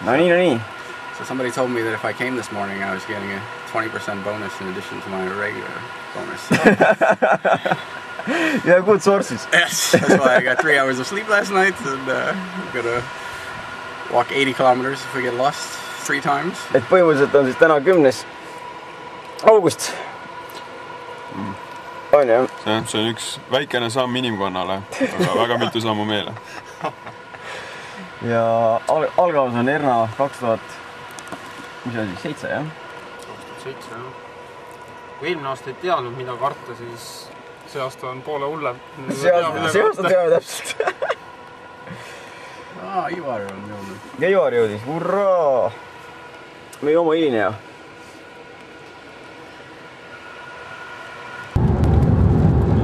No nii. So somebody told me that if I came this morning, I was getting a 20% bonus in addition to my regular bonus. Yeah, good sources. Yes, that's why I got 3 hours of sleep last night, and I'm gonna walk 80 kilometers if we get lost 3 times. Et põhimõtteliselt on siis täna 10. august. On jah? See on üks väikene samm inimkonnale, aga väga mitu sammu meele. Ja algaus on Erna 2007, jah? 2007, jah. Kui eelmine aasta ei teadnud, mida karta, siis see aasta on poole hullem. See aasta teame täpselt. Ivar on jõudnud. Ja Ivar jõudis, hurraa! Meie oma hilineja.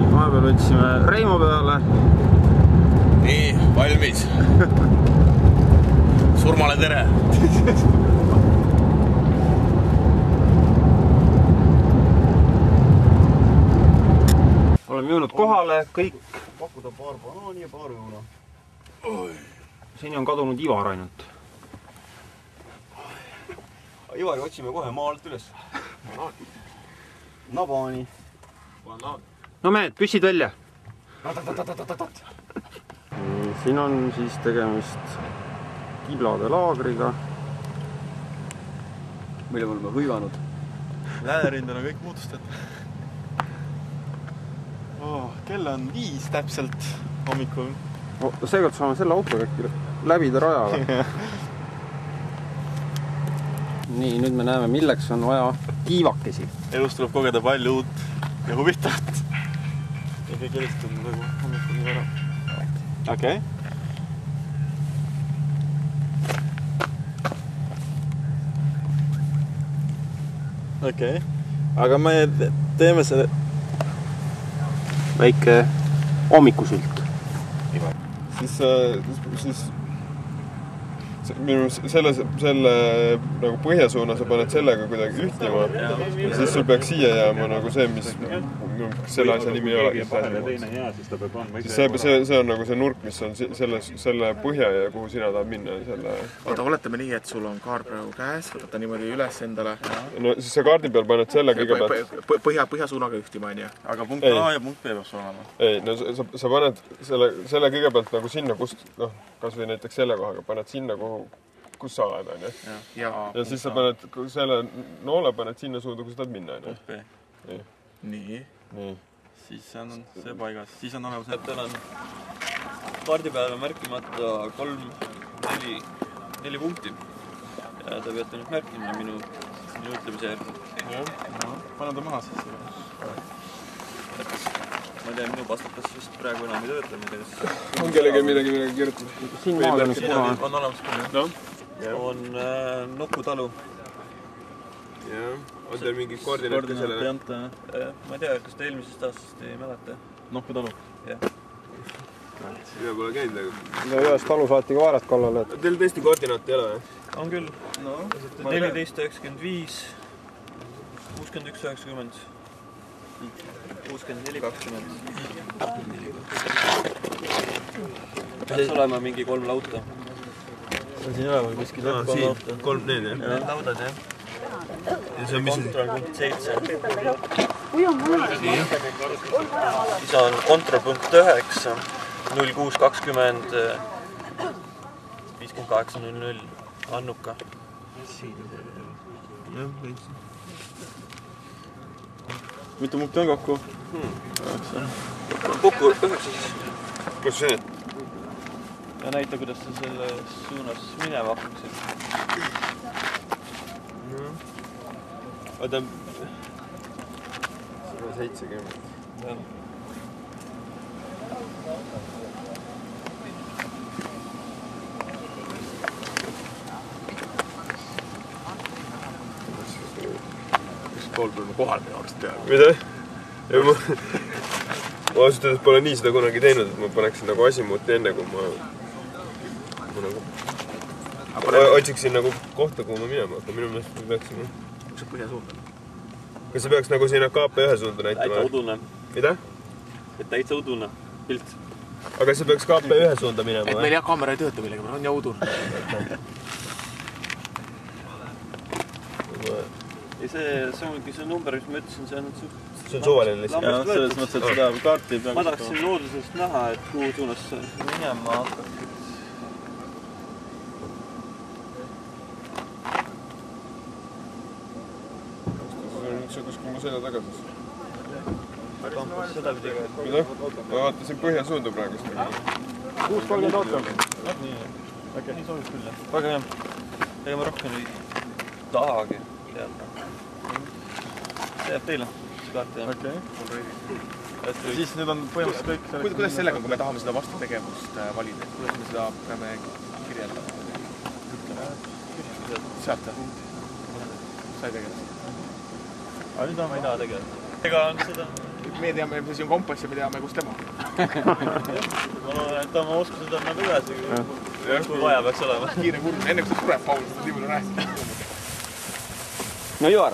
Vahepeal võtsime Reimo peale. Nii, valmis. Surmale tere. Oleme jõudnud kohale, kõik. Pakkuda paar banaani ja paar õuna. Seni on kadunud Ivar ainult. Ivari otsime kohe maalt üles. Nabaani. No mehed, püssid välja. Siin on siis tegemist kiblade laagriga. Mille me oleme hõivanud. Läänerind on kõik muutustatud. Kell on 5 täpselt hommikul. Seekord saame selle autoga läbida rajale. Nii, nüüd me näeme, milleks on vaja kiivakesi. Elus tuleb kogeda palju uut ja huvitavat. Ja kõik helistanud nagu hommikul nii ära. Okei. Okei. Aga me teeme selle Väike hommikusült. Siis selle nagu põhjasuuna sa paned sellega kuidagi ühtima ja siis sul peaks siia jääma nagu see, mis selle asja nimi ei ole. See on nagu see nurk, mis on selle põhja ja kuhu sina tahad minna. Oota, oletame nii, et sul on kaar praegu käes, võtad ta niimoodi üles endale. No siis sa kaardi peal paned selle kõigepealt. Põhjasuunaga ühtima, on ju? Aga punkt A ja punkt B peab olema. Ei, no sa paned selle kõigepealt nagu sinna, kust, kas või näiteks selle kohaga, paned sinna, kus sa oled, on ju. Ja siis sa paned selle noole paned sinna suuda, kus tahad minna, on ju. Nii. Siis on see paigas. Siis on olemas, et teil on kaardi peale märkimata 4 punkti. Ja te peate nüüd märkima minu ütlemise järgi. Pane ta maha siis. Ma ei tea, minu pastakas just praegu enam ei tööta midagi. On kellegi midagi kirjutada? Siin maal on kuna. On olemas küll. On Nukutalu. Jah. On teil mingi koordinaat ka sellele? Ma ei tea, kas te eelmisest aastast ei mäleta? Nukutalu. Jah. Mina pole käinud. No ühes talu saati ka vaaret kallale. Teil tõesti koordinaat ei ole? On küll. 14.95 61.90 64.20 Peaks olema mingi 3 lauta. See on siin olema kuskil lauta. 3 need, jah? Laudad, jah. Ja see on mis? Kontrolpunkt 7. Siis on kontrolpunkt 9 06.20 58.00 Annuka. Jah, veits. Mitu punkti on kokku? Kokku 9 siis. Kus see? Ja näita, kuidas sa selles suunas minema hakkaksid. Oota. 170. Jah. Pool peal kohal minu arust peale. Mida? Ma ausalt öeldes pole nii seda kunagi teinud, et ma paneksin nagu asimuuti enne, kui ma nagu otsiksin nagu kohta, kuhu ma minema, aga minu meelest me peaksime. Kus see põhjasuund on? Kas see peaks nagu sinna KP1 suunda näitama? Täitsa udune. Mida? Et täitsa udune pilt. Aga see peaks KP1 suunda minema? Et meil jah, kaamera ei tööta millega, on ja udur. ei, see ongi see number, mis ma ütlesin, see on suht... See on suvaline lihtsalt. Jah, selles mõttes, et seda kaarti ei pea... Ma tahaksin loodusest näha, et kuhu suunas minema hakkaks. See kuskil mu selja taga siis. Kampas seda pidi ka. Mida? Ma vaatasin põhja suundu praegu. 6.30 ootab. Nii sobib küll, jah. Väga hea. Ega ma rohkem ei tahagi teada. See jääb teile, see kaart jääb. Okei. Siis nüüd on põhimõtteliselt kõik... Kuidas sellega, kui me tahame seda vastutegevust valida? Kuidas me seda peame kirjeldama? Sealt jah? Sai tegeleda? Aga nüüd ma ei taha tegeleda. Ega on seda... Me teame, see on kompass ja me teame, kus tema. Ma loodan, et oma oskused on nagu edasi, kui vaja peaks olema. Kiire kurv, enne kui sa sureb, Paul, seda nii palju rääsid. No Joar,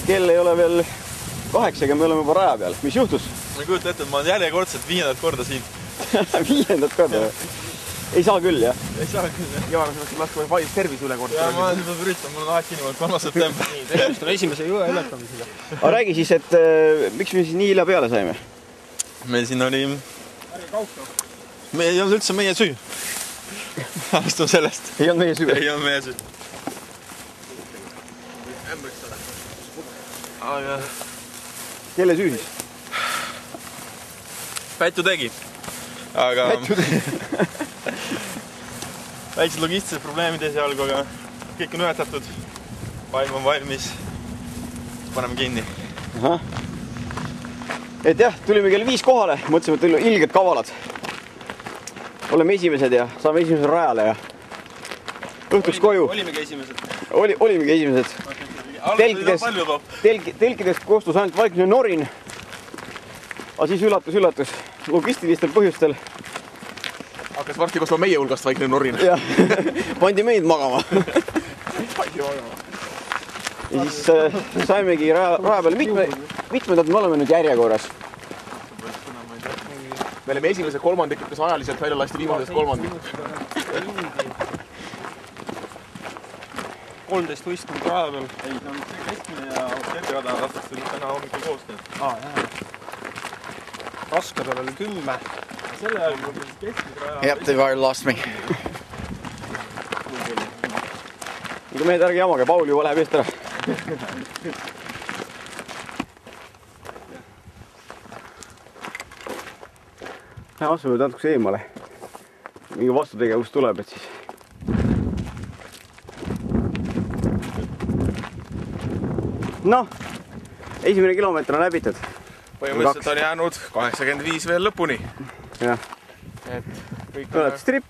kell ei ole veel 8, aga me oleme juba raja peal. Mis juhtus? Ma ei kujuta ette, et ma olen järjekordselt 5. korda siin. 5. korda? Ei saa küll, jah? Ei saa küll, jah. Joar, sa peaksid laskma vaid tervis üle korda. Ja ma olen juba üritan, mul on aeg kinni, 3. september. Tegemist on esimese jõe ületamisega. Aga räägi siis, et miks me siis nii hilja peale saime? Meil siin oli... Me ei olnud üldse meie süü. Alustame sellest. Ei olnud meie süü? Ei olnud meie süü. Aga... Kelle süü siis? Pätu tegi. Aga... Pätu tegi? Väiksed logistilised probleemid esialgu, aga kõik on ületatud. Vaim on valmis. Paneme kinni. Aha. Et jah, tulime kell 5 kohale. Mõtlesime, et olime ilged kavalad. Oleme esimesed ja saame esimesed rajale ja õhtuks koju. Olimegi esimesed. Olimegi esimesed. Telkidest koostus ainult vaikne norin. Aga siis üllatus. Logistilistel põhjustel. Hakkas varsti kostma meie hulgast vaikne norin. Jah, pandi meid magama. Ja siis saimegi raja peale mitmendad me oleme nüüd järjekorras. Me oleme esimesed kolmandikud, kes ajaliselt välja lasti viimasest kolmandikud. 13 võistkond raja peal. Ei, see on see keskmine ja kergerada lastakse täna hommikul koos. Raskadel oli 10. Selle ajal mul siis keskmine raja... Yep, they've already lost me. Aga mehed, ärge jamage, Paul juba läheb eest ära. Asume natukese eemale. Mingi vastutegevus tuleb, et siis... Noh, esimene kilomeeter on läbitud. Põhimõtteliselt on jäänud 85 veel lõpuni. Jah. Et kõik on strip.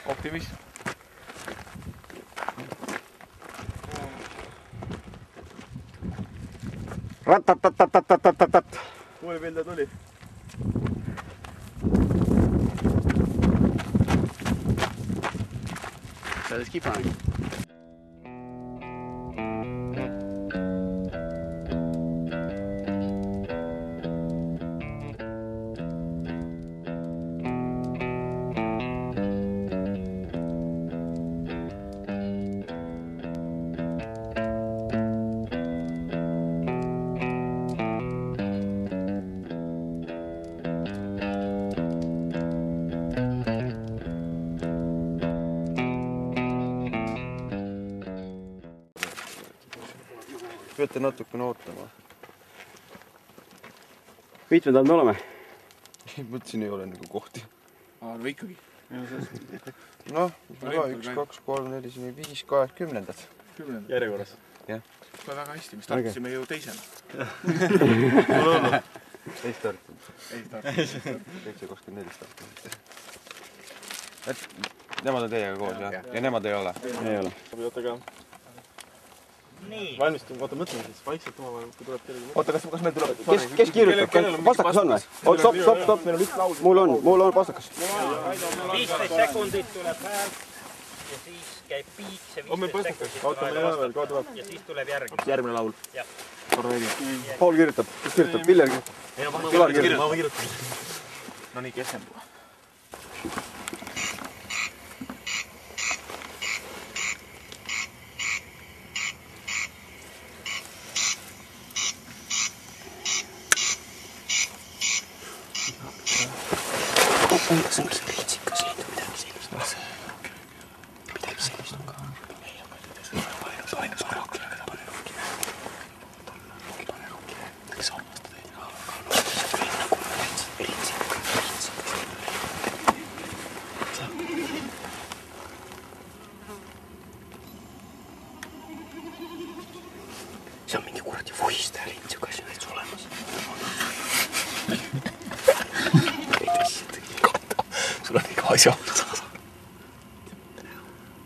optimism. Ratatatatatatatat. Kuule pilde tuli. So let's keep running. Peate natukene ootama. Mitmendad me oleme? Mõtlesin, ei ole nagu kohti. No ikkagi. Noh, 1, 2, 3, 4, 5, 8, 10. Järjekorras. Jah. Väga hästi, me startisime ju teisena. Mul olnud. Ei startinud. 7.24 startinud. Nemad on teiega koos, jah? Ja nemad ei ole? Ei ole. Oota ka. Valmistun, oota, mõtleme siis vaikselt omavahel, kui tuleb kellegi... Oota, kas meil tuleb... Kes kirjutab? Pastakas on või? Stopp. Mul on pastakas. 15 sekundit tuleb hääl ja siis käib piik, see 15 sekundit tuleb ja siis tuleb järgmine. Järgmine laul. Jah. Paul kirjutab. Kes kirjutab? Viljar kirjutab. Pilar kirjutab. Ma kirjutan. No nii, keskendu. See on mingi kuradi vuhistaja lind, siuke asi on täitsa olemas. Sul on iga asja.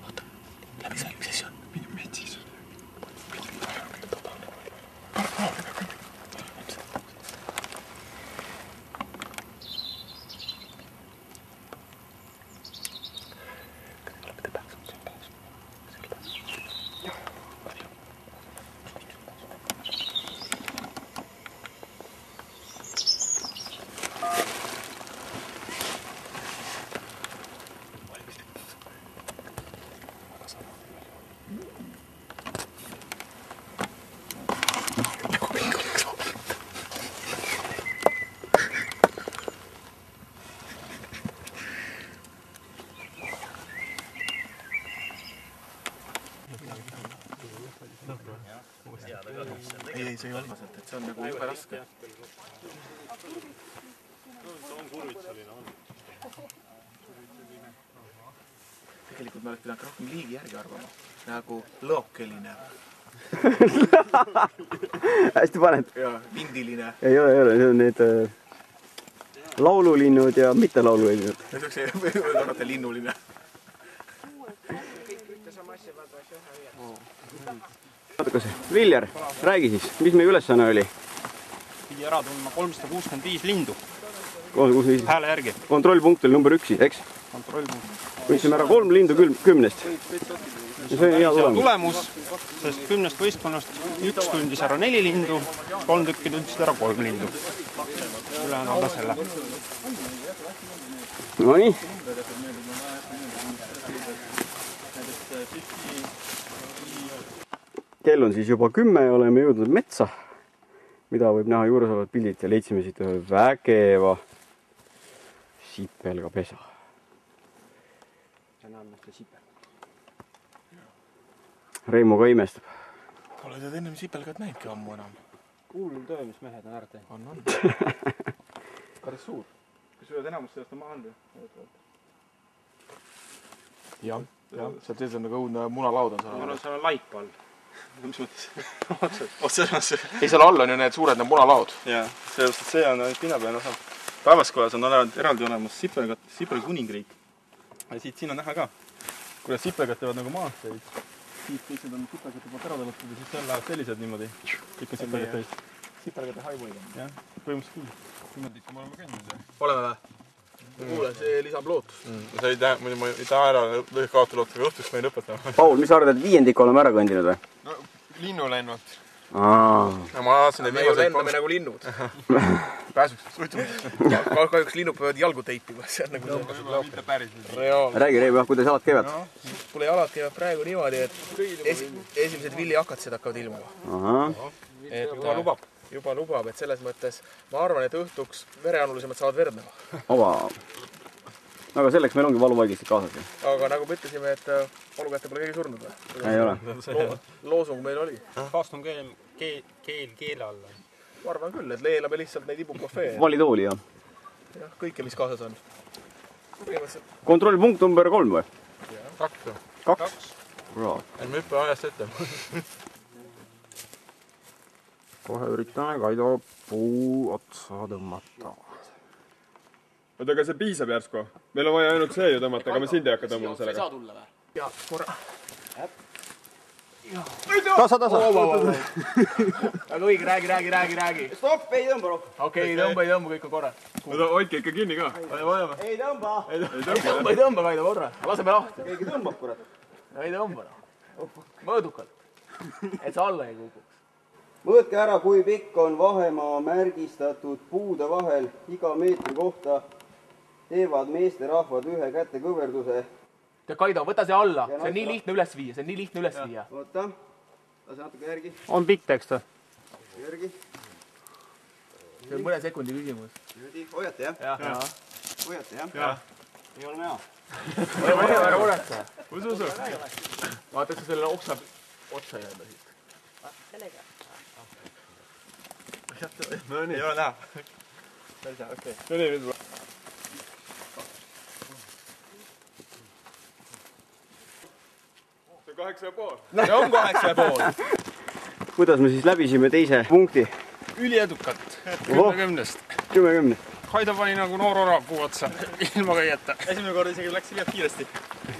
Oota, läbi sai, mis asi on? Minu metsis. Ei, see ei valma sealt, et see on nagu jube raske. Tegelikult me oleks pidanud rohkem liigi järgi arvama. Nagu lookeline. Hästi paned. Ja vindiline. Ei ole, need on need laululinnud ja mitte laululinnud. See võib arvata linnuline. Kas Viljar, räägi siis, mis meie ülesanne oli? Pidi ära tundma 365 lindu 365. hääle järgi. Kontrollpunkt oli number 1 siis, eks? Kontrollpunkt. Võtsime ära 3 lindu 10-st. Ja see on hea tulemus, sest 10 võistkonnast 1 tundis ära 4 lindu, 3 tükki tundisid ära 3 lindu. Ülejäänud alla selle. No nii. Kell on siis juba 10 ja oleme jõudnud metsa, mida võib näha juures olevad pildid ja leidsime siit ühe vägeva sipelgapesa. Reimo ka imestab. Pole tead ennem sipelgat näidki ammu enam. Kuulnud töö, mis mehed on ära teinud. On. Päris suur. Kas ühed enamus sellest on maha anda? Jah. Sealt sees on nagu õudne munalaud on Ma arvan, seal on laip all. Mis mõttes? Otsemas. Ei, seal all on ju need suured need munalaud. Jaa, sellepärast, et see on pinnapeal osa. Päevaskojas on eraldi olemas sipelgakuningriik. Ja siit siin on näha ka, kuidas sipelgad teevad nagu maast ja siit kõik need on sipelgate poolt ära tõlatud ja siis seal lähevad sellised niimoodi. Kõik on sipelgad täis. Sipelgate haivuid on. Jah, põhimõtteliselt küll. Niimoodi ikka me oleme käinud. Oleme või? Kuule, see lisab lootust. See ei taha ära kaotada lootust, aga õhtust me ei lõpetama. Paul, mis sa arvad, et viiendik oleme ära kõndinud või? No, linnu läinud. Me ju lendame nagu linnud. Pääsuks suitsumisest. Kahjuks linnub peavad jalgu teipima. See on nagu reaalne. Räägi, Reimo, kuidas jalad käivad? Kuule, jalad käivad praegu niimoodi, et esimesed villiakatsed hakkavad ilmuma. Juba lubab, et selles mõttes ma arvan, et õhtuks vereanulisemad saavad verd näha. Aga selleks meil ongi valuvaigistik kaasas. Aga nagu me ütlesime, et valukätte pole keegi surnud või? Ei ole. Loosung meil oli. Kaastun keele alla. Ma arvan küll, et leelame lihtsalt neid ibuprofeene. Valitooli, jah. Jah, kõike, mis kaasas on. Kontrollpunkt number 3 või? 2. 2? Et me hüppe ajast ette. Kohe üritame Kaido puu otsa tõmmata. Oota, aga see piisab järsku. Meil on vaja ainult see ju tõmmata, aga me sind ei hakka tõmmama sellega. Sa ei saa tulla või? Ja, korra. Tasa! Aga õige, räägi. Stopp, ei tõmba rohkem. Okei, ei tõmba, kõik on korra. Oota, hoidke ikka kinni ka. Ei tõmba. Ei tõmba, Kaido, korra. Laseme lahti. Keegi tõmbab, kurat. Ei tõmba. Mõõdukalt. Et sa alla ei kukuks. Mõõtke ära, kui pikk on vahemaa märgistatud puude vahel. Iga meetri kohta teevad meesterahvad ühe kätekõverduse. Tead, Kaido, võta see alla. See on nii lihtne üles viia. Oota, lase natuke järgi. On pikk tekst või? Järgi. See on mõne sekundi küsimus. Hoiate, jah? Jah. Hoiate, jah? Ei ole hea. Võime ära ureta. Usu. Vaata, et sa sellele otsa jääda siit. No nii. Ei ole näha. Okei. No nii, nüüd. See on 8,5. See on 8,5. kuidas me siis läbisime teise punkti? Üliedukalt. 10-10. 10-10. Kaido pani nagu noor orav puu otsa, ilma käieta. Esimene kord isegi läks liialt kiiresti.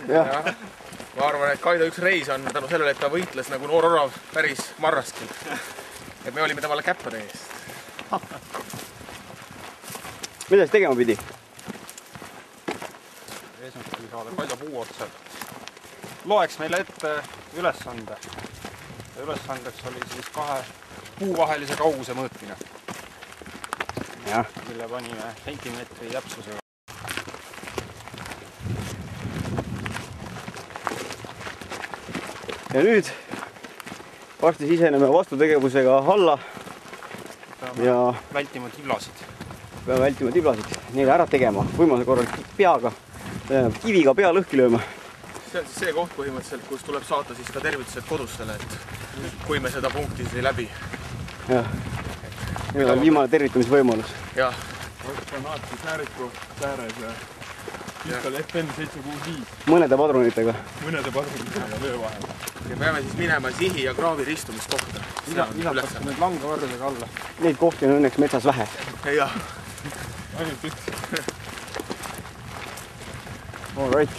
Jah. Ma arvan, et Kaido üks reis on tänu sellele, et ta võitles nagu noor orav päris marraskil. Et me olime temale käppade eest. Mida siis tegema pidi? Eesmärk oli saada Kaido puu otsa. Loeks meile ette ülesande. Ja ülesandeks oli siis 2 puu vahelise kauguse mõõtmine. Jah. Mille panime sentimeetri täpsusega. Ja nüüd varsti siseneme vastutegevusega alla ja vältima tiblasid. peame vältima tiblasid, neile ära tegema, võimaluse korral peaga, kiviga pea lõhki lööma. See on siis see koht põhimõtteliselt, kus tuleb saata siis ka tervitused kodustele, et kui me seda punkti siis ei läbi. Jah, nüüd on viimane tervitamisvõimalus. Jah. Granaat siisÄäriku sääres ja pistol FN 765 mõnede padrunitega. mõnede padrunitega löö vahel. Ja peame siis minema sihi ja kraavi ristumiskohta. Lisatakse nüüd langevarjusega alla. Neid kohti on õnneks metsas vähe. Jah. Ainult üks. All right.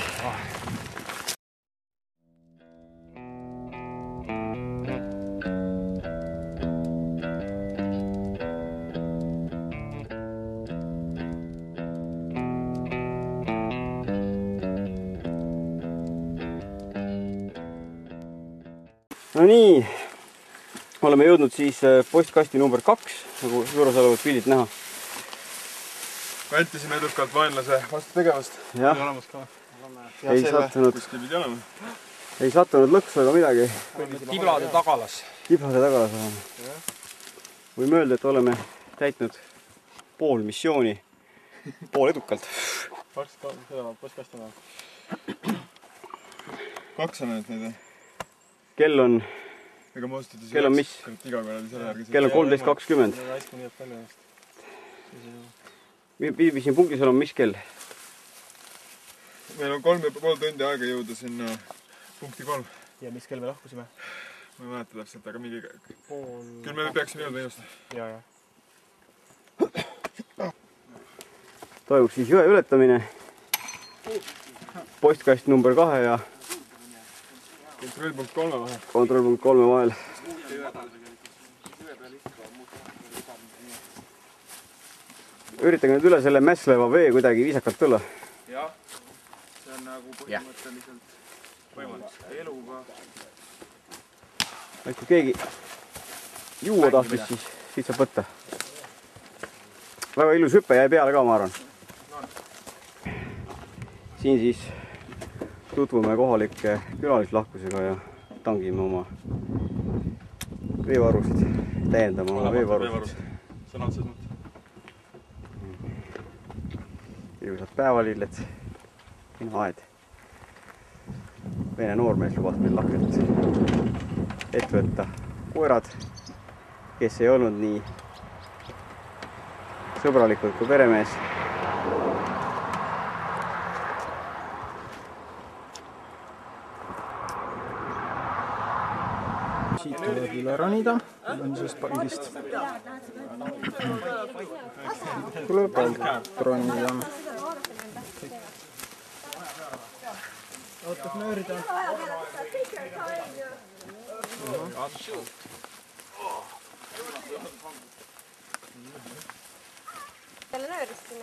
No nii, oleme jõudnud siis postkasti number 2, nagu juures olevad pildid näha. Vältisime edukalt vaenlase vastu tegevust. Jah, Olemas ka. ei sattunud lõksu ega midagi. Tiblade tagalas. Tiblade tagalas oleme. Võime öelda, et oleme täitnud pool missiooni, pool edukalt. Postkast on. 2 on ainult neid. Kell on mis? Kell on 13.20. Viibisin punktis olema mis kell? Meil on 3,5 tundi aega jõuda sinna punkti 3. Ja mis kell me lahkusime? Ma ei mäleta täpselt, aga mingi... Küll me peaksime jõudma just. Ja. Toimub siis jõe ületamine. Postkast number 2 ja kontrollpunkt 3 vahel. Kontrollpunkt 3 vahel. Üritage nüüd üle selle mässleva vee kuidagi viisakalt tulla. Jah, see on nagu põhimõtteliselt võimalus eluga. Kui keegi juua tahtis, siis siit saab võtta. Väga ilus hüppe jäi peale ka, ma arvan. Siin siis tutvume kohalike külalislahkusega ja tangime oma veevarusid, täiendame oma veevarusid. Sõna otseses mõttes. Ilusad päevalilled, minu aed. Vene noormees lubas meil lahkelt ette võtta koerad, kes ei olnud nii sõbralikud kui peremees. Siit tuleb üle ronida, ülemisest paigist. Tuleb alt ronida. Ootab nöörida. Jälle nööristina.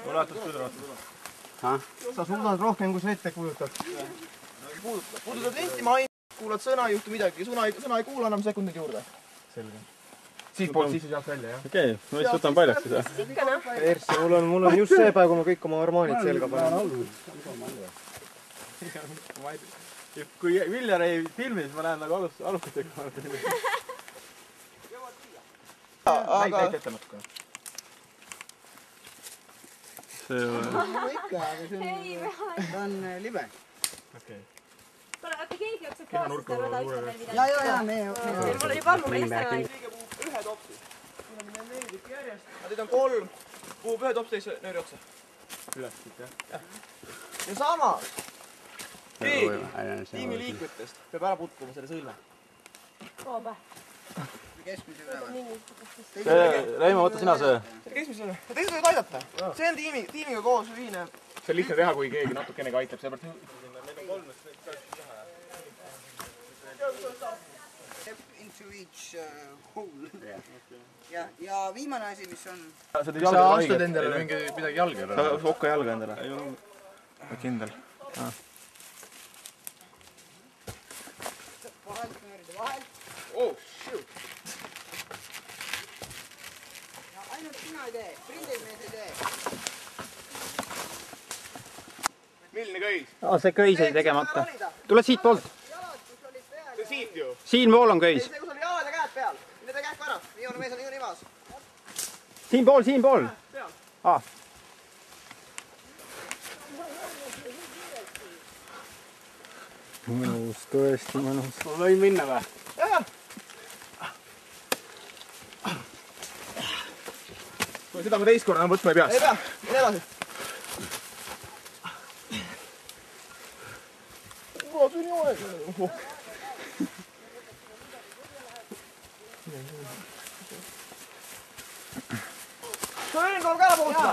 Sa suudad rohkem, kui sa ette kujutad. Puudutad linti, kuulad sõna, ei juhtu midagi. Sõna ei kuula enam sekundid juurde. Selge. Siit poolt sisse sealt välja, jah? Okei, ma vist võtan paljaks seda. Ersi, mul on just see päev, kui ma kõik oma armaanid selga panen. Kui Viljar ei filmi, siis ma lähen nagu alustega. Aga... See on... Ikka, aga see on libe. Okei. Kuule, aga keegi jookseb kaasa, seda rada üksel veel midagi. Ja, me... Mul oli palmu meistega. Ühe topsi. Kuna meil on nöörid järjest. Aga teid on 3. Puhub ühe tops teise nööri otsa. Üleskit, jah? Ja samas. Keegi tiimi liikmetest peab ära putkuma selle sõlme. Kooba. keskmise üleval. Reimo, võta sina see. Keskmise üle. Teised võivad aidata. See on tiimiga koos ühine. See on lihtne teha, kui keegi natukenegi aitab, seepärast. Into each hole. Ja viimane asi, mis on... Sa astud endale midagi jalga. Sa okka jalga endale. Ei ole kindel. Vahel. Oh, shoot. Ja ainult sina ei tee. Prindid meid ei tee. Milline köis? See köis oli tegemata. Tule siit poolt. Jalad, kus olid peal. See siit ju. Siin pool on köis. See, kus oli jalad ja käed peal. Mine ta kähku ära. Viimane mees on niikuinii maas. Siin pool. Mõnus, tõesti mõnus. Ma võin minna või? Jah. Seda ma teist korda võtma ei peaks. Ei pea. Mine edasi. See on nii aeg. Sõlm tuleb ka ära puutuda.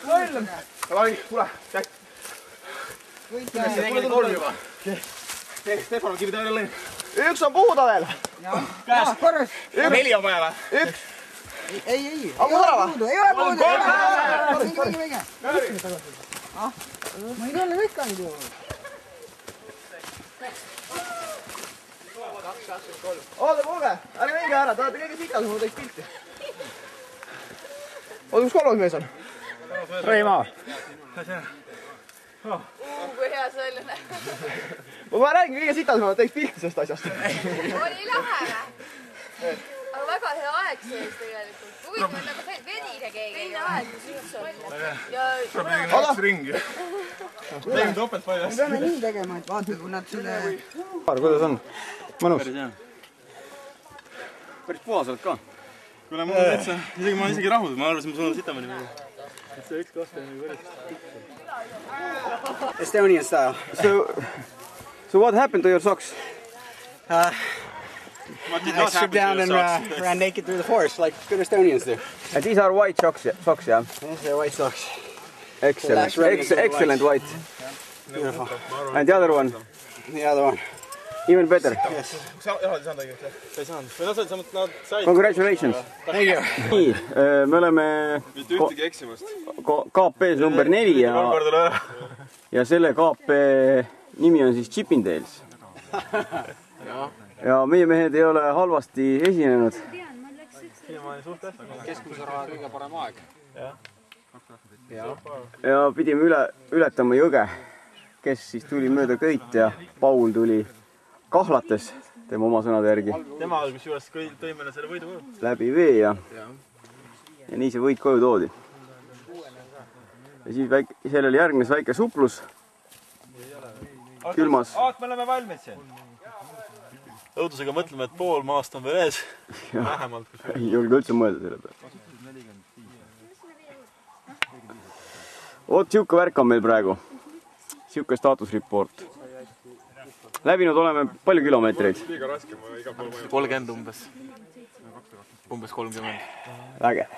Sõlm. Davai, tule. Kindlasti tegelikult 3 juba. Stefan on kivi tähele lõin. Üks on puuda veel. Käes. Korras. 4 on vaja või? Üks. Ei. On mul ära või? Ei ole puudu. Minge. Ma ei ole lõikanud ju. Oota, kuulge. Ärge minge ära. Te olete kõige sitas, mul teist pilti. Oota, kus 3. mees on? Reimo. Kui hea see oli. Ma räägin kõige sitas, ma teist pilti sellest asjast. Oli lahe või? Aga väga hea aeg sees tegelikult. Huvitav, nagu see venine keegi. Venine aeg, mis üldse on. Oda! Ringi. Tegin topelt palju. Me peame nii tegema, et vaata, kui nad selle... Kuidas on? Mõnus? Päris puhas oled ka. Kuule, ma olen isegi rahul, ma arvasin, ma suunan sitamani. See üks kaste on nagu päris. Estonian style. So what happened to your socks? I stripped down and ran naked through the forest like good Estonians do. And these are white socks, yeah? Yes, they're white socks. Excellent. Excellent white. Beautiful. And the other one? The other one. Even better. Yes. Sa ei saanud õige? Sa ei saanud. Või nad said. Congratulations. Thank you. Nii, me oleme mitte ühtegi eksimust. KP-s number 4 ja selle KP nimi on siis Chippendales. Ja meie mehed ei ole halvasti esinenud. Keskmise raha kõige parem aeg. Ja pidime ületama jõge, kes siis tuli mööda köit ja Paul tuli kahlates, tema oma sõnade järgi. Tema algus juures tõi meile selle võidu koju. Läbi vee ja nii see võit koju toodi. Ja siis seal oli järgnes väike suplus. Külmas. Me oleme valmis siin. Õudusega mõtleme, et pool maast on veel ees. Vähemalt. Ei julge üldse mõelda selle peale. Oot, siuke värk on meil praegu. Siuke statusreport. Läbinud oleme palju kilomeetreid. Liiga raske, ma iga pool vaja. 30 umbes. Umbes 30. Vägev.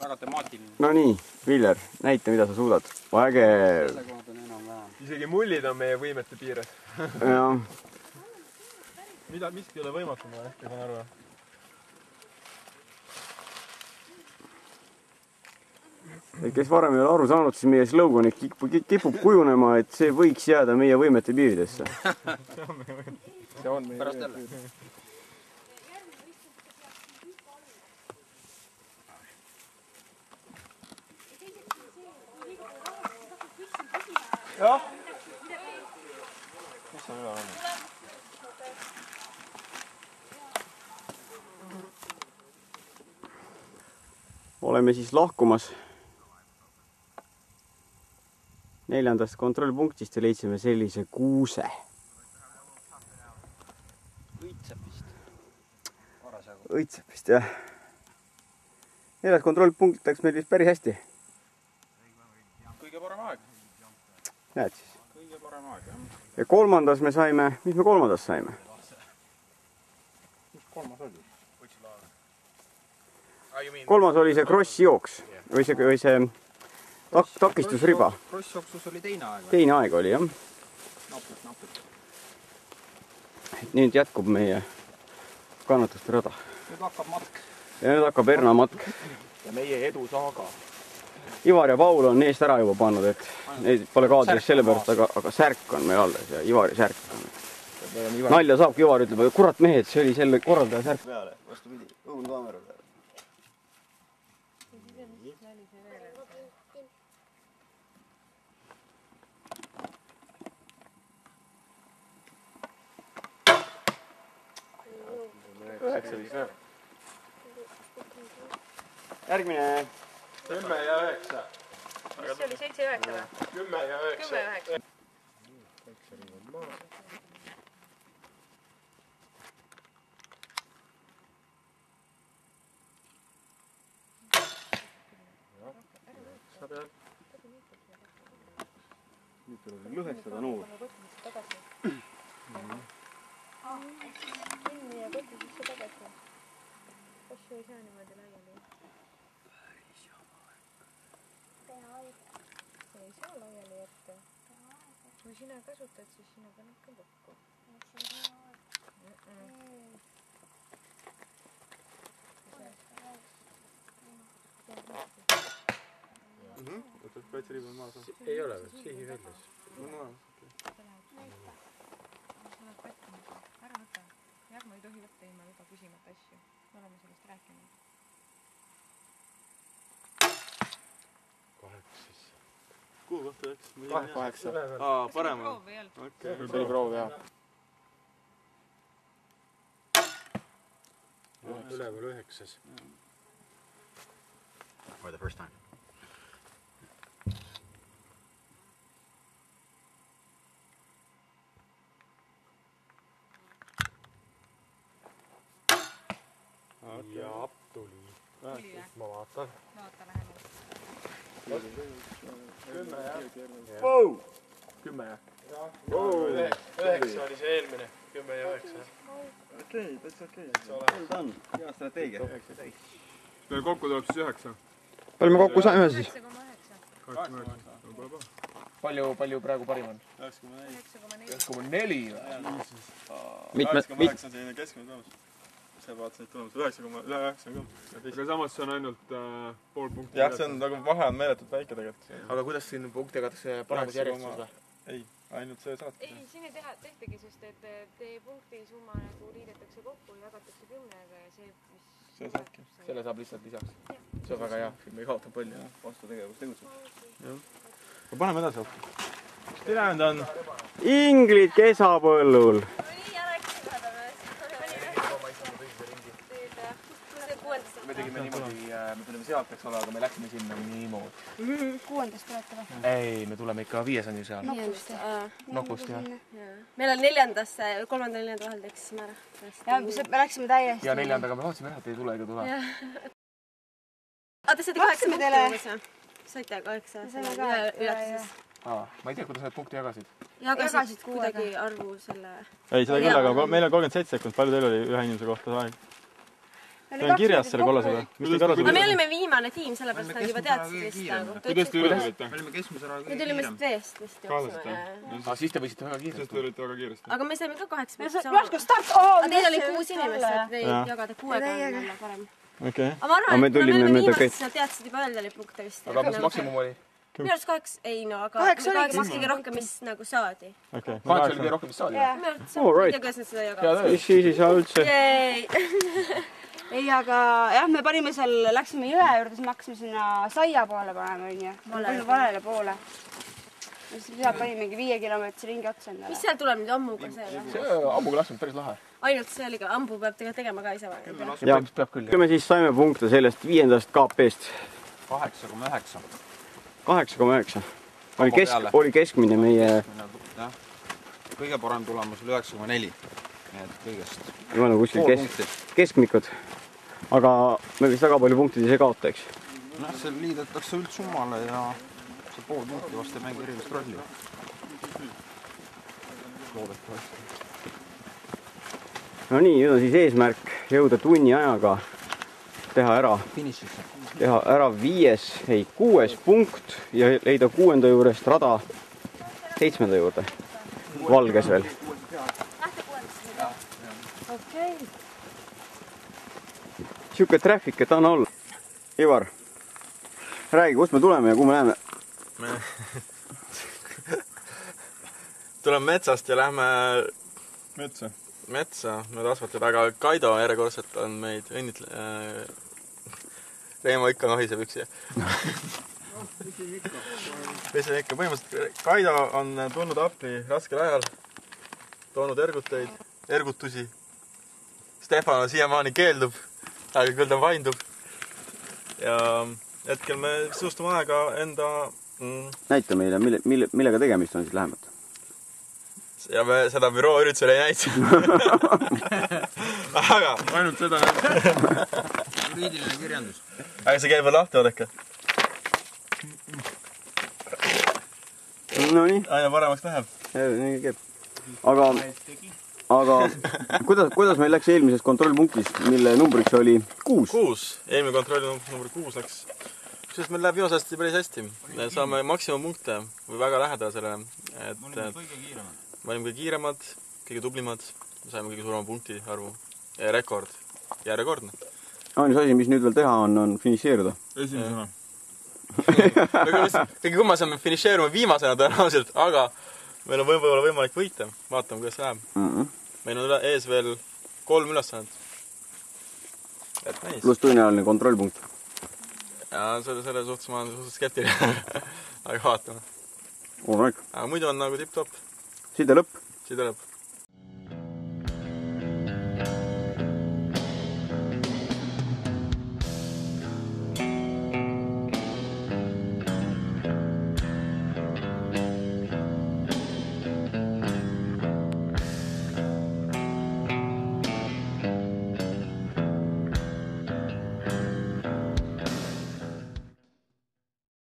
Väga temaatiline. No nii, Viljar, näita, mida sa suudad. Vägev. Isegi mullid on meie võimete piires. Ja. Miski ei ole võimatu, ma hästi saan aru. Kes varem ei ole aru saanud, siis meie slogan kipub kujunema, et see võiks jääda meie võimete piiridesse. See on meie pärast jälle. Jah. Mis on üle olnud? Oleme siis lahkumas 4. kontrollpunktist ja leidsime sellise kuuse. Õitsepist, jah. 4. kontrollpunkt läks meil vist päris hästi. Kõige parem aeg. Näed siis. Kõige parem aeg, jah. Ja 3. me saime, mis me 3. saime? kolmas oli see cross-jooks või see takistusriba. Cross-jooksus oli teine aeg. Teine aeg oli, jah. Napult. Nüüd jätkub meie kannatuste rada. Nüüd hakkab matk. Ja nüüd hakkab Erna matk. Ja meie edusaaga. Ivar ja Paul on eest ära juba pannud, et neid pole kaadris selle pärast, aga särk on meil alles ja Ivari särk on. Nalja saabki, Ivar ütleb, kurat mehed, see oli selle korraldaja särk peale. Vastu pidi, õunkaamera peale. Järgmine. 10 ja 9. See oli 7 ja 9 või? 10 ja 9. 10 ja 9. Nüüd tuleb lõhestada noor. Kinni ja koti sisse tagasi. Kasju ei saa niimoodi laiali. Ei saa laiali jätta. Kui sina kasutad, siis sina paned ka kokku. Võtad kaitseriba maas? Ei ole veel, sihi väljas. Ära võta. Jarmo ei tohi võtta ilma juba küsimata asju. Me oleme sellest rääkinud. 8. Kuhu kohta läks? 8. Parem. See oli proov, jah. Üleval 9. For the first time. Ja tuli. Ma vaatan. Vaata lähemalt. 10 jah. 10 jah. 9 oli see eelmine. 10 ja 9. Okei, täitsa okei. Seda on, hea strateegia. Meil kokku tuleb siis 9. Palju me kokku saime siis? 9,9. Palju praegu parim on? 9,4. 9,4. 8,8 on selline keskmine tulemus. See vaatasin, et tulemus 9,9 on ka. Aga samas see on ainult pool punkti. Jah, see on nagu vahe on meeletult väike tegelikult. Aga kuidas siin punkti jagatakse paremas järjestus või? Ei, ainult see saadki. Ei, siin ei tehtagi, sest et teie punkti summa nagu liidetakse kokku ja jagatakse 10-ga ja see, mis... See saabki. Selle saab lihtsalt lisaks. See on väga hea, me ei kaota palju. Vastutegevus tegutseb. Paneme edasi. Mis ülejäänud on? Inglid kesapõllul. Me tegime niimoodi, me tulime sealt, eks ole, aga me läksime sinna niimoodi. 6. tulete või? Ei, me tuleme ikka 5 on ju seal. Nokust, jah. Meil on 4. 3. ja 4. vahel teksime ära. Ja me läksime täiesti. Ja 4. me vaatasime jah, et ei tule ega tule. Te saite 8 punkti umbes või? Saite 8 ülatuses. Ma ei tea, kuidas need punkti jagasid. Jagasid kuidagi arvu selle... Ei, seda küll, aga meil on 37 sekund. Palju teil oli ühe inimese kohta aeg? See on kirjas selle kollasega. Aga me olime viimane tiim, sellepärast nad juba teadsid vist nagu. Kuidas te üle tulite? Me olime keskmise raha Me tulime vist veest vist jooksime. Siis te võisite väga kiiresti. Sest te olite väga kiiresti. Aga me saime ka 8 punkti sama. Aga teil oli 6 inimest, et neid jagada 6-ga on jälle parem. Aga ma arvan, et me olime viimased, siis nad teadsid juba öelda oli punkte vist. Aga mis maksimum oli? Minu arust 8, ei no, aga 8 kõige rohkem, mis nagu saadi. 8 oli kõige rohkem, mis saadi? Minu arust see on, ei tea, kuidas nad seda jagavad. Siis ei saa üldse. Ei, aga jah, me panime seal, läksime jõe juurde, siis me hakkasime sinna saia poole panema, onju. Valele poole. Siis sealt panimegi 5 kilomeetri ringi otsa endale. Mis seal tuleb nüüd ammuga see? See ammuga lasknud päris lahe. Ainult see oli ka, ambu peab tegelikult tegema ka ise vaja. Ja, kui me siis saime punkte sellest 5. KP-st? 8,9. 8,9. Oli keskmine meie... Kõige parem tulemus oli 9,4. Et kõigest. Me oleme kuskil keskmikud. Aga me vist väga palju punktid ei kaota, eks? See liidetakse üldsummale ja see pool punkti vast ei mängi erilist rolli. No nii, nüüd on siis eesmärk jõuda tunni ajaga teha ära 6. punkt ja leida 6. juurest rada 7. juurde. Valges veel. Siuke traffic, et anna olla. Ivar, räägi, kust me tuleme ja kuhu me läheme? Tuleme metsast ja lähme metsa. Me asfaltime, aga Kaido järjekordselt on meid Reimo ikka nohiseb üksi. Mis on ikka? Põhimõtteliselt Kaido on tulnud appi raskel ajal, toonud ergutusi. Stefan siiamaani keeldub, aga küll ta vaindub. Ja hetkel me suustame aega enda... Näita meile, millega tegemist on siis lähemalt? Ja me seda büroo üritusel ei näita. Aga... Ainult seda juriidiline kirjandus. Aga see käib veel lahti, oodake. No nii. Aina paremaks läheb. Nii käib. Aga kuidas meil läks eelmises kontrollpunktis, mille numbriks oli 6? 6. Eelmine kontrolli number 6 läks. Kusjuures meil läheb viimasest päris hästi. Me saame maksimumpunkte või väga lähedal sellele. Me olime kõige kiiremad, kõige tublimad. Me saime kõige suurema punkti arvu. Ja rekord. Ja rekordne. Ainus asi, mis nüüd veel teha on finišeeruda. Esimesena. Kõige kummasem finišeerume viimasena tõenäoliselt, aga meil on võib-olla võimalik võita. Vaatame, kuidas see läheb. Meil on ees veel 3 ülesannet. Plus tõenäoline kontrollpunkt. Ja selle suhtes ma olen suhtes skeptiline. Aga vaatame. Aga muidu on nagu tipp-top. Side lõpp. Side lõpp.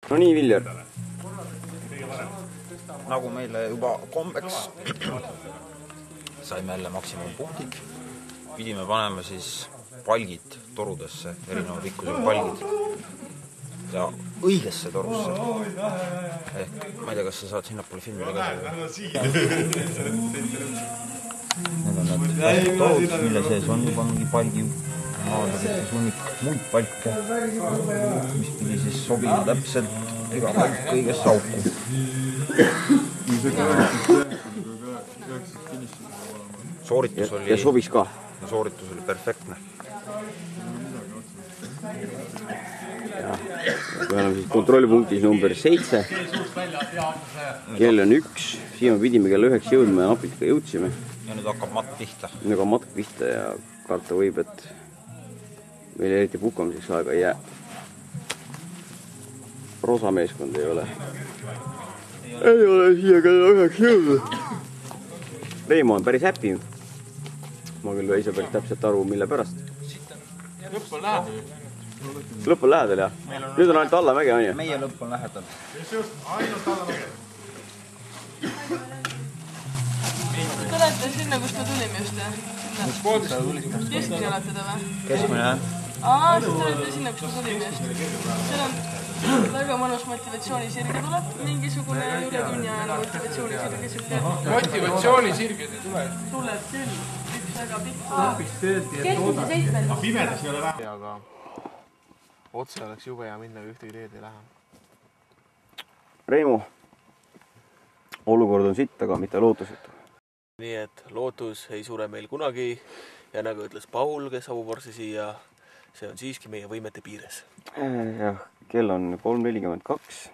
No nii, Viljar. Nagu meile juba kombeks saime jälle maksimumpunktid. Pidime panema siis palgid torudesse, erineva pikkusega palgid. Ja õigesse torusse. Ehk, ma ei tea, kas sa saad sinnapoole filmile ka. Need on need torud, mille sees on juba mingi palgi maadades hunnik muid palke, mis pidi siis sobima täpselt iga palk kõigesse auku. Sooritus oli... Ja sobis ka. Sooritus oli perfektne. Me oleme siis kontrollipunktis number 7. Kell on 1. Siin me pidime kell 9 jõudma ja napilt ka jõudsime. Ja nüüd hakkab matk pihta. Nüüd hakkab matk pihta ja karta võib, et meil eriti puhkamiseks aega ei jää. Rosa meeskond ei ole siia kella 9 jõudnud. Reimo on päris häppi. Ma küll ei saa päris täpselt aru, mille pärast. Lõpp on lähedal. Lõpp on lähedal, jah? Nüüd on ainult allamäge, on ju? Meie lõpp on lähedal. Ainult allamäge. Te olete sinna, kust me tulime just, jah? Mis poolest sa tulid? Keskmine olete ta või? Keskmine, jah? Siis te olete sinna, kust me tulime just. Seal on väga mõnus motivatsioonisirge tuleb. Mingisugune üle tunni ajal motivatsioonisirge. Motivatsioonisirge see tuleb? Tuleb küll. Üks väga pikk. Keskmise 7. Pimedas ei ole vähe. Aga otse oleks jube ja minna ühtegi teed ei lähe. Reimo, olukord on sitt, aga mitte lootusetu. Nii et lootus ei sure meil kunagi ja nagu ütles Paul, kes saabub varsti siia, see on siiski meie võimete piires. Jah, kell on 3:42.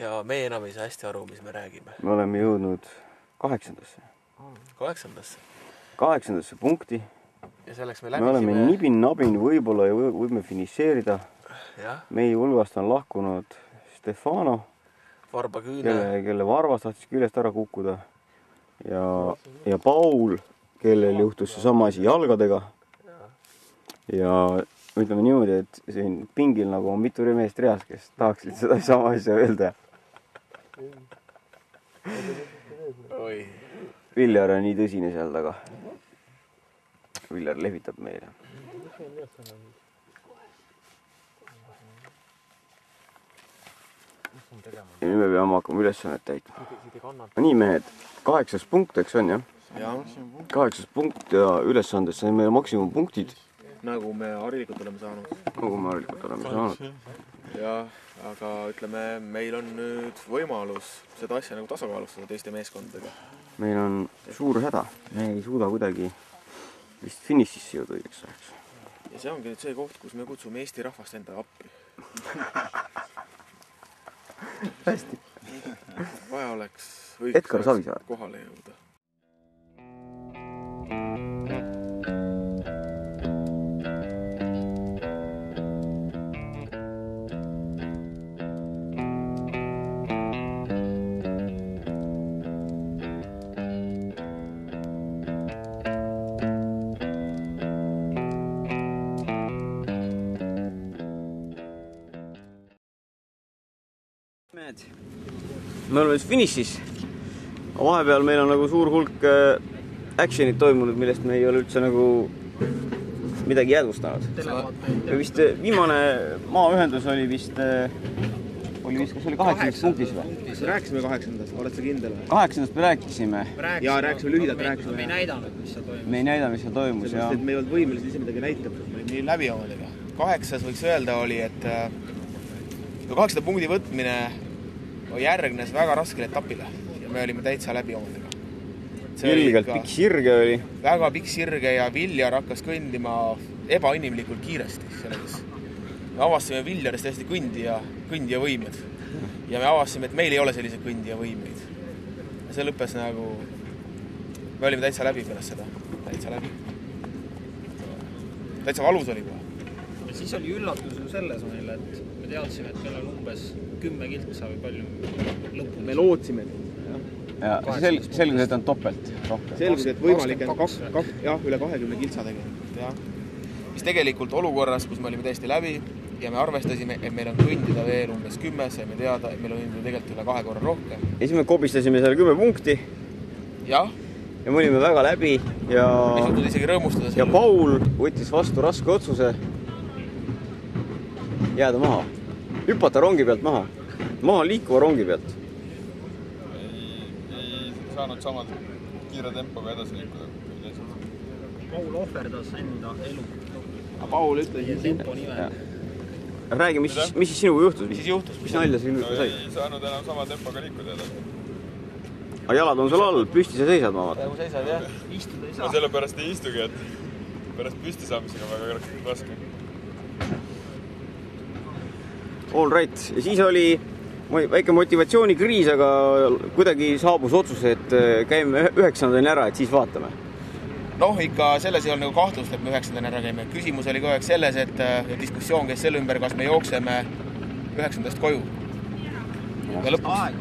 Ja me enam ei saa hästi aru, mis me räägime. Me oleme jõudnud 8. 8. punkti. Ja selleks me oleme nibin-nabin võib-olla ja võime finišeerida. Meie hulgast on lahkunud Stefano, kelle varvas tahtis küljest ära kukkuda. Ja Paul, kellel juhtus see sama asi jalgadega. Ja ütleme niimoodi, et siin pingil nagu on mitu meest reas, kes tahaksid seda sama asja öelda. Viljar on nii tõsine seal taga. Viljar lehvitab meile. ja nüüd me peame hakkama ülesannet täitma. Nii mehed, 8. punkt, eks on jah? 8. punkt ja ülesanded sai meile maksimumpunktid. Nagu me harilikult oleme saanud. Jah, aga ütleme, meil on nüüd võimalus seda asja nagu tasakaalustada teiste meeskondadega. Meil on suur häda. Me ei suuda kuidagi vist finišisse jõuda õigeks ajaks. Ja see ongi nüüd see koht, kus me kutsume Eesti rahvast enda appi. Hästi. Vaja oleks Edgar Savisaar kohale jõuda. Me oleme siis finišis. Vahepeal meil on nagu suur hulk actionit toimunud, millest me ei ole üldse nagu midagi jäädvustanud. Vist viimane maaühendus oli vist, kas oli 8. punktis või? Rääkisime 8. oled sa kindel või? 8. me rääkisime. Ja rääkisime lühidalt, rääkisime. Me ei näidanud, mis seal toimus. Me ei näidanud, mis seal toimus, jah. Me ei olnud võimelised ise midagi näitama. Me olime nii läbi omadega. 8. võiks öelda oli, et 8. punkti võtmine järgnes väga raskele etapile ja me olime täitsa läbi omadega. Ilgelt pikk sirge oli. Väga pikk sirge ja Viljar hakkas kõndima ebainimlikult kiiresti. Me avastasime Viljarist hästi kõndija võimed ja me avastasime, et meil ei ole selliseid kõndija võimeid. Ja see lõppes nagu, me olime täitsa läbi pärast seda, täitsa läbi. Täitsa valus oli kohe. Ja siis oli üllatus ju selles meile, et me teadsime, et meil on umbes 10 kiltsa või palju lõpuni. Me lootsime. Ja selgus, et on topelt rohkem. Selgus, et võimalik on üle 20 kiltsa tegelikult. Mis tegelikult olukorras, kus me olime täiesti läbi ja me arvestasime, et meil on kõndida veel umbes 10, saime teada, et meil on tegelikult üle 2 korra rohkem. Ja siis me kobistasime seal 10 punkti. Jah. Ja me olime väga läbi ja... Me suhtud isegi rõõmustada ja Paul võttis vastu raske otsuse jääda maha. Hüpata rongi pealt maha. Maha liikuva rongi pealt. Ei saanud samalt kiire tempoga edasi liikuda. Paul ohverdas enda elu. Paul ütles tempo nimel. Räägi, mis siis sinuga juhtus? Mis siis juhtus? Mis nalja sa sai? Ei saanud enam sama tempoga liikuda edasi. Aga jalad on sul all, püsti sa seisad, ma vaatan. Praegu seisad, jah. Istuda ei saa. Ma sellepärast ei istugi, et pärast püsti saamisega väga raske. All right. Ja siis oli väike motivatsioonikriis, aga kuidagi saabus otsus, et käime 9. ära, et siis vaatame. Noh, ikka selles ei olnud nagu kahtlust, et me 9. ära käime. Küsimus oli kogu aeg selles, et diskussioon käis selle ümber, kas me jookseme 9. koju. Ja lõpuks.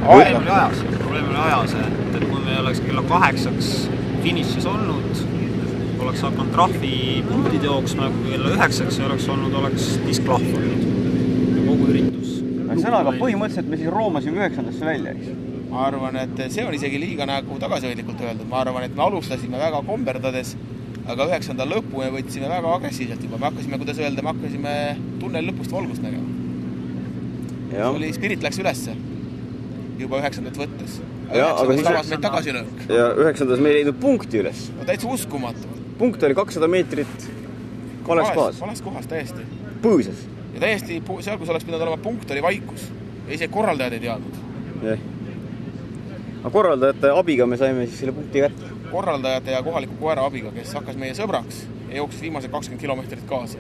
Probleem oli ajas, et kui me oleks kella 8 finišis olnud, oleks hakanud trahvipunktid jooksma, kui kella 9 oleks disklahvunud kogu üritus. Sõnaga põhimõtteliselt me siis roomasime 9. välja, eks? Ma arvan, et see on isegi liiga nagu tagasihoidlikult öeldud. Ma arvan, et me alustasime väga komberdades, aga 9. lõppu me võtsime väga agressiivselt juba. Me hakkasime tunnel lõpust valgust nägema. Spirit läks ülesse juba 9. võttes. Aga 9. tagasilöök. Ja 9. me ei leidnud punkti üles. No täitsa uskumatu. Punkt oli 200 meetrit vales kohas. Vales kohas täiesti. Põõsas. Ja täiesti seal, kus oleks pidanud olema punkt, oli vaikus. Ja ise korraldajad ei teadnud. Aga korraldajate abiga me saime siis selle punkti kätte. Korraldajate ja kohaliku koera abiga, kes hakkas meie sõbraks ja jooksis viimased 20 kilomeetrit kaasa.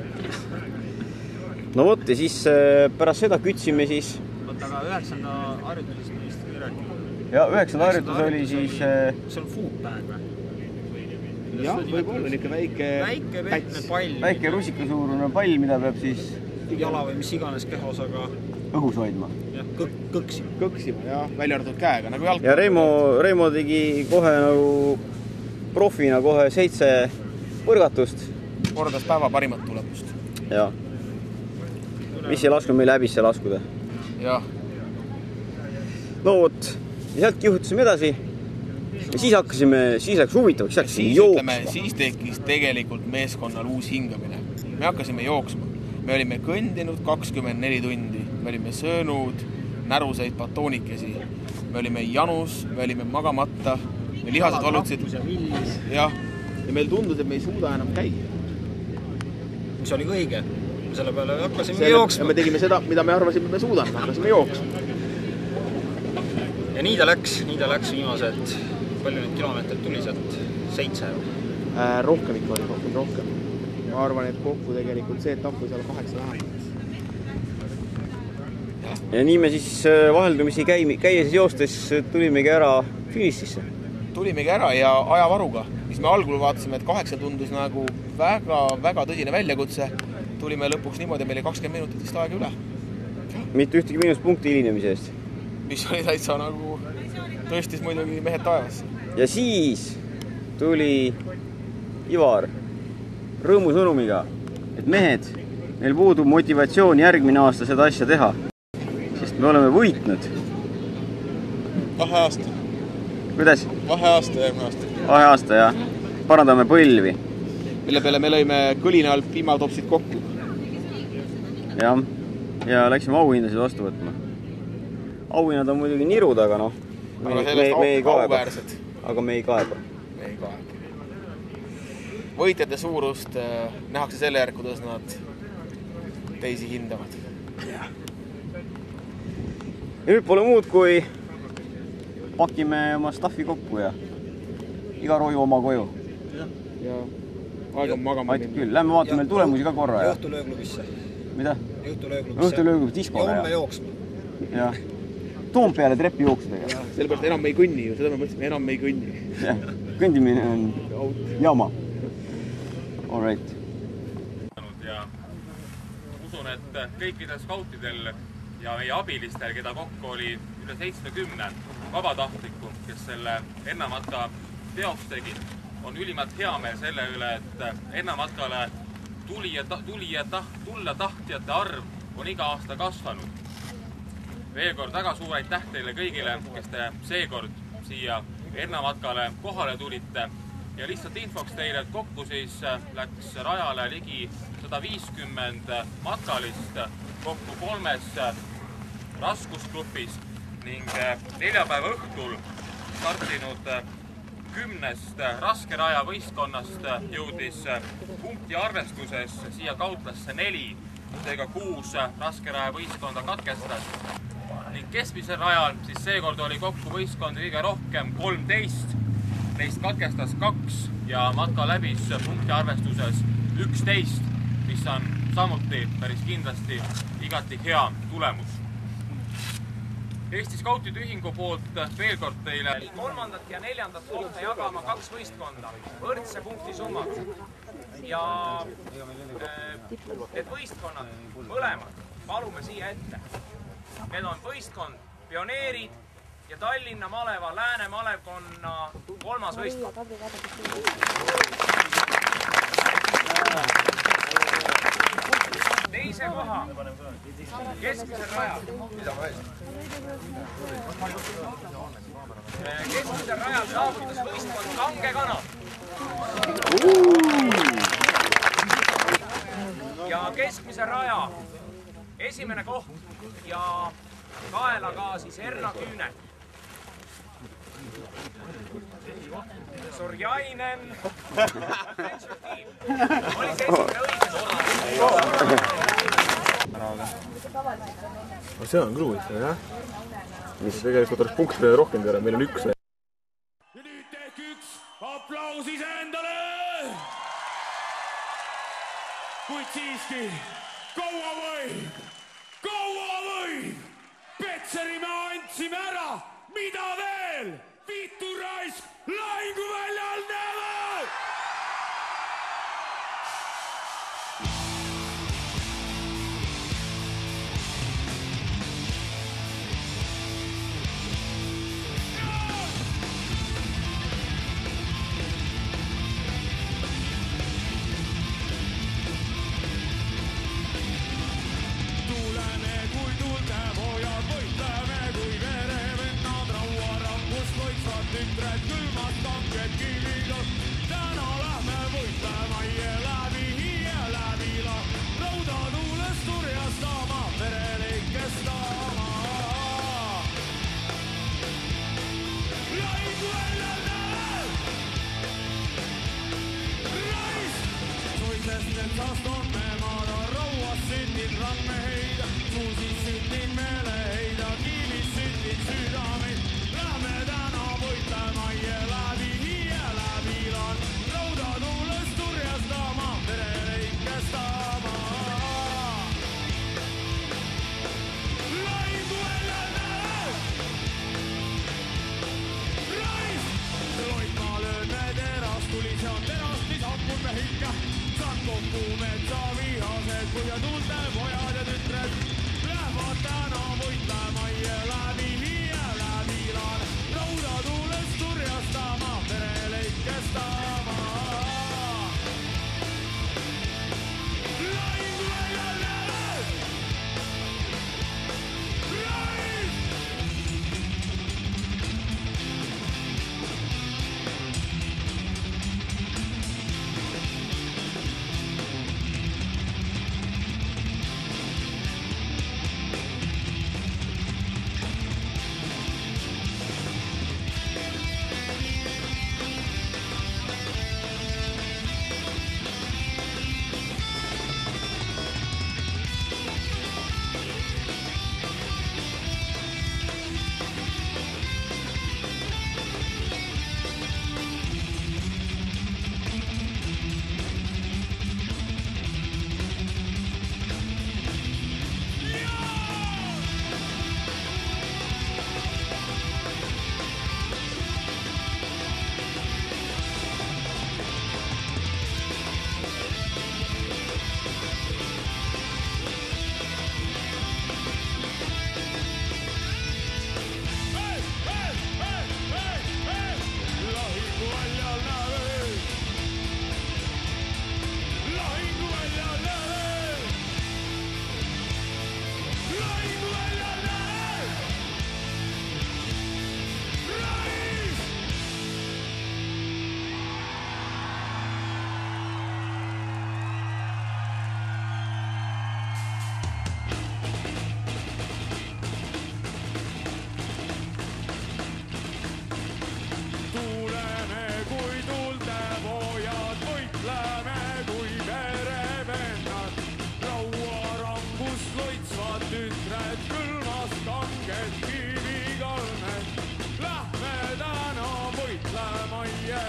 No vot, ja siis pärast seda kütsime siis... Võtta aga 9. harjutusest meist ei rääkinud. Ja 9. harjutus oli siis... See on foodbag või? Jah, võib-olla on ikka väike pall. Väike rusikasuurune pall, mida peab siis... Jala või mis iganes kehosaga... Õhus hoidma. Jah, kõksima. Kõksima, jah. Välja arvatud käega, nagu jalg. Ja Reimo tegi kohe nagu profina kohe 7 põrgatust. Kordas päeva parimat tulemust. Jah. Mis ei lasknud meil häbisse laskuda. Jah. No vot, ja sealt kihutasime edasi Ja siis läks huvitavaks, läks jooksma. Siis tekkis tegelikult meeskonnal uus hingamine. Me hakkasime jooksma. Me olime kõndinud 24 tundi. Me olime söönud näruseid patoonikesi. Me olime janus, me olime magamata. Me lihased valutsid. Ja meil tundus, et me ei suuda enam käia. Mis oli õige. Selle peale hakkasime jooksma. Me tegime seda, mida me arvasime, me suudame. Hakkasime jooksma. Ja nii ta läks viimased, palju neid kilomeetrit tuli sealt 7? Rohkem ikka oli, rohkem. Ma arvan, et kokku tegelikult see etapp või seal 8 vähemalt. Ja nii me siis vaheldumisi käies joostes tulimegi ära finišisse. Tulimegi ära ja ajavaruga, mis me algul vaatasime, et 8 tundus nagu väga tõsine väljakutse. Tulime lõpuks niimoodi, meil 20 minutitist aega üle. Mitte ühtegi miinuspunkti hilinemise eest. Mis oli täitsa nagu tõstis muidugi mehed taevas. Ja siis tuli Ivar rõõmusõnumiga, et mehed, meil puudub motivatsioon järgmine aasta seda asja teha, sest me oleme võitnud. Vaheaasta. Kuidas? Vaheaasta järgmine aasta. Vaheaasta, jah. Parandame põlvi. Mille peale me lõime kõline all piimatopsid kokku. Jah, ja läksime auhindasid vastu võtma. Auhinnad on muidugi nirud, aga noh, me ei kaeba. Aga me ei kaeba. Me ei kaeba. Võitjate suurust nähakse selle järg, kuidas nad teisi hindavad. Ja nüüd pole muud, kui pakime oma staffi kokku ja iga roju oma koju. Ja aeg on magama minna. Küll, lähme vaatame meil tulemusi ka korra. Ja õhtulööklubisse. Mida? Õhtulööklubisse. Diskole. Ja homme jooksma. Ja Toompeale trepi jooksidega. Sellepärast enam ei kõnni ju, seda me mõtlesime, enam ei kõnni. Kõndimine on jama. All right. Ja usun, et kõikidel skautidel ja meie abilistel, keda kokku oli üle 70 vabatahtlikku, kes selle ennamatka teoks tegid, on ülimalt hea meel selle üle, et ennamatkale tulla tahtjate arv on iga aasta kasvanud. Veel kord väga suur aitäh teile kõigile, kes te seekord siia ennamatkale kohale tulite. Ja lihtsalt infoks teile, et kokku siis läks rajale ligi 150 matkalist kokku 3 raskusgrupis ning neljapäeva õhtul startinud 10 raskeraja võistkonnast jõudis punkti arvestuses siia kautlasse 4, seega 6 raskeraja võistkonda katkestas. Ning keskmisel rajal siis seekord oli kokku võistkondi kõige rohkem 13, neist katkestas 2 ja matka läbis punkti arvestuses 11, mis on samuti päris kindlasti igati hea tulemus. Eesti Skautide Ühingu poolt veel kord teile 3. ja 4. kohta jagama 2 võistkonda, võrdse punkti summad. Ja need võistkonnad mõlemad palume siia ette. Need on võistkond Pioneerid ja Tallinna Maleva Lääne Malevkonna 3. võistkond. Teise koha keskmisel rajal. Keskmisel rajal saavutas võistkond Kange Kanal. Ja keskmise raja esimene koht ja kaelaga siis Erna Küüne. Sorjainen. Oli see esimene õige. See on kruuvistav, jah? Mis tegelikult oleks punkte rohkem teada, meil on 1. Ja nüüd tehk 1 aplaus iseendale! Kuid siiski, kaua võib? Petseri me andsime ära, mida veel? Viitu raisk, lahingu väljal näeme! Tütre tütred külmast kanged kiviga. Täna lähme võitlema ja läbi la. Rauda tuulest turjastama, vereleik kestama. Laingu väljal Rais! Suisest metsast on me maada, rauas sündin randmeheida, suusis sündin meeleheida, kiivis sündin südameid. Lähme täna võitlema ja läbi lan. Rauda tuulest turjastama, vereleik kestama. Laingu väljal Rais! Loitmaa löön me terast, tuli see on terast, mis hakkub me hikka. Saan kokku metsa vihased, kui ja tuulte pojad ja tütred. Lähevad täna võitlema ja läbi laan. Rauda tuulest turjastama, vereleik kestama. Laingu väljal Rais! Tuuleme kui tuulte pojad, võitleme kui perevennad. Rauarangus loitsvad tütred, külmast kanged kivikalmed. Lähme täna võitlema ja